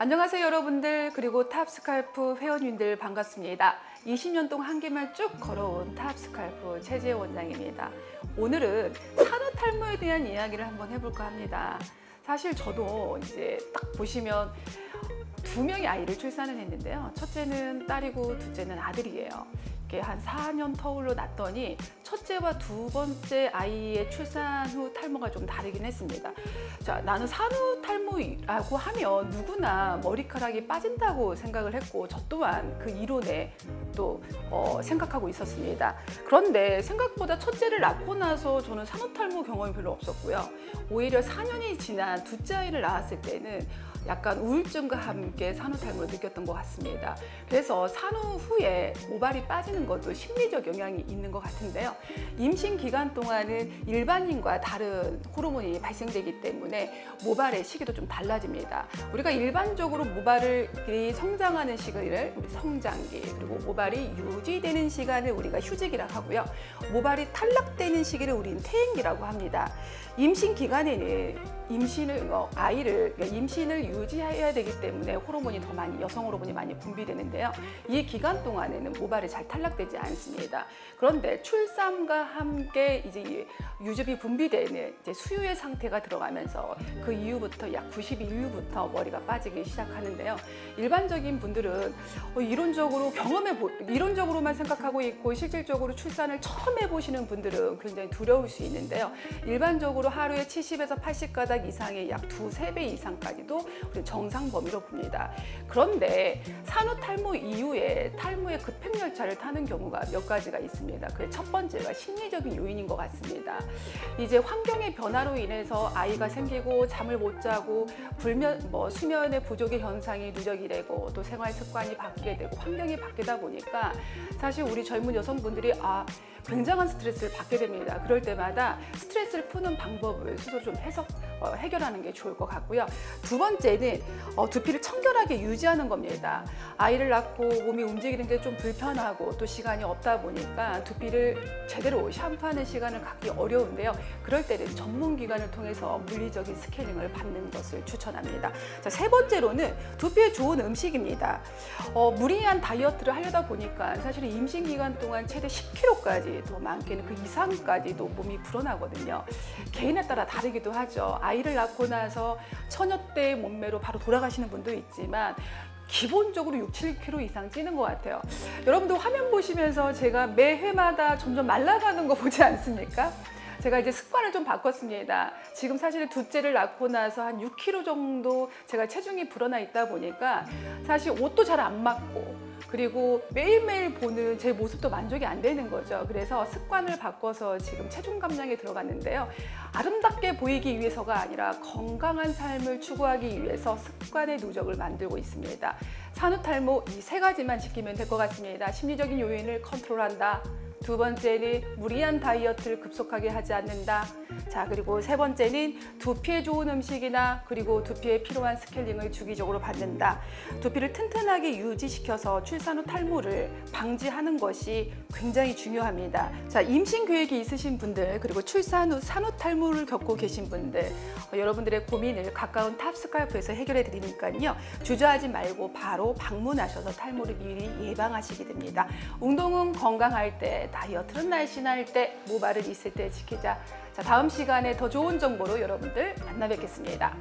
안녕하세요 여러분들, 그리고 탑스칼프 회원님들 반갑습니다. 20년 동안 한 개만 쭉 걸어온 탑스칼프 최재원 원장입니다. 오늘은 산후탈모에 대한 이야기를 한번 해볼까 합니다. 사실 저도 이제 딱 보시면 두 명의 아이를 출산을 했는데요. 첫째는 딸이고 둘째는 아들이에요. 이게 한 4년 터울로 낳더니 첫째와 두 번째 아이의 출산 후 탈모가 좀 다르긴 했습니다. 자, 나는 산후탈모라고 하면 누구나 머리카락이 빠진다고 생각을 했고, 저 또한 그 이론에 또 생각하고 있었습니다. 그런데 생각보다 첫째를 낳고 나서 저는 산후탈모 경험이 별로 없었고요. 오히려 4년이 지난 둘째 아이를 낳았을 때는 약간 우울증과 함께 산후탈모를 느꼈던 것 같습니다. 그래서 산후 후에 모발이 빠지는 것도 심리적 영향이 있는 것 같은데요. 임신 기간 동안은 일반인과 다른 호르몬이 발생되기 때문에 모발의 시기도 좀 달라집니다. 우리가 일반적으로 모발이 성장하는 시기를 우리 성장기, 그리고 모발이 유지되는 시간을 우리가 휴직이라고 하고요. 모발이 탈락되는 시기를 우리는 퇴행기라고 합니다. 임신 기간에는 임신을 유지해야 되기 때문에 호르몬이 더 많이, 여성 호르몬이 많이 분비되는데요. 이 기간 동안에는 모발이 잘 탈락되지 않습니다. 그런데 출산과 함께 이제 유즙이 분비되는 이제 수유의 상태가 들어가면서 그 이후부터 약 90일 이후부터 머리가 빠지기 시작하는데요. 일반적인 분들은 이론적으로만 생각하고 있고, 실질적으로 출산을 처음 해보시는 분들은 굉장히 두려울 수 있는데요. 일반적으로 하루에 70에서 80가닥 이상의 약 2~3배 이상까지도 우리 정상 범위로 봅니다. 그런데 산후탈모 이후에 탈모의 급행열차를 타는 경우가 몇 가지가 있습니다. 그 첫 번째가 심리적인 요인인 것 같습니다. 이제 환경의 변화로 인해서 아이가 생기고 잠을 못 자고 수면의 부족의 현상이 누적이 되고, 또 생활 습관이 바뀌게 되고 환경이 바뀌다 보니까 사실 우리 젊은 여성분들이 굉장한 스트레스를 받게 됩니다. 그럴 때마다 스트레스를 푸는 방법을 스스로 좀 해결하는 게 좋을 것 같고요. 두 번째는 두피를 청결하게 유지하는 겁니다. 아이를 낳고 몸이 움직이는 게 좀 불편하고 또 시간이 없다 보니까 두피를 제대로 샴푸하는 시간을 갖기 어려운데요. 그럴 때는 전문기관을 통해서 물리적인 스케일링을 받는 것을 추천합니다. 자, 세 번째로는 두피에 좋은 음식입니다. 무리한 다이어트를 하려다 보니까 사실은 임신 기간 동안 최대 10kg까지, 더 많게는 그 이상까지도 몸이 불어나거든요. 개인에 따라 다르기도 하죠. 아이를 낳고 나서 처녀 때의 몸매로 바로 돌아가시는 분도 있지만 기본적으로 6~7kg 이상 찌는 것 같아요. 여러분도 화면 보시면서 제가 매 회마다 점점 말라가는 거 보지 않습니까? 제가 이제 습관을 좀 바꿨습니다. 지금 사실 둘째를 낳고 나서 한 6kg 정도 제가 체중이 불어나 있다 보니까 사실 옷도 잘 안 맞고, 그리고 매일매일 보는 제 모습도 만족이 안 되는 거죠. 그래서 습관을 바꿔서 지금 체중 감량에 들어갔는데요. 아름답게 보이기 위해서가 아니라 건강한 삶을 추구하기 위해서 습관의 누적을 만들고 있습니다. 산후탈모 이 세 가지만 지키면 될 것 같습니다. 심리적인 요인을 컨트롤한다. 두 번째는 무리한 다이어트를 급속하게 하지 않는다. 자, 그리고 세 번째는 두피에 좋은 음식이나 그리고 두피에 필요한 스케일링을 주기적으로 받는다. 두피를 튼튼하게 유지시켜서 출산 후 탈모를 방지하는 것이 굉장히 중요합니다. 자, 임신 계획이 있으신 분들, 그리고 출산 후 산후탈모를 겪고 계신 분들, 여러분들의 고민을 가까운 탑스칼프에서 해결해 드리니까요. 주저하지 말고 바로 방문하셔서 탈모를 미리 예방하시게 됩니다. 운동은 건강할 때, 다이어트는 날씬할 때, 모발은 있을 때 지키자. 자, 다음 시간에 더 좋은 정보로 여러분들 만나 뵙겠습니다.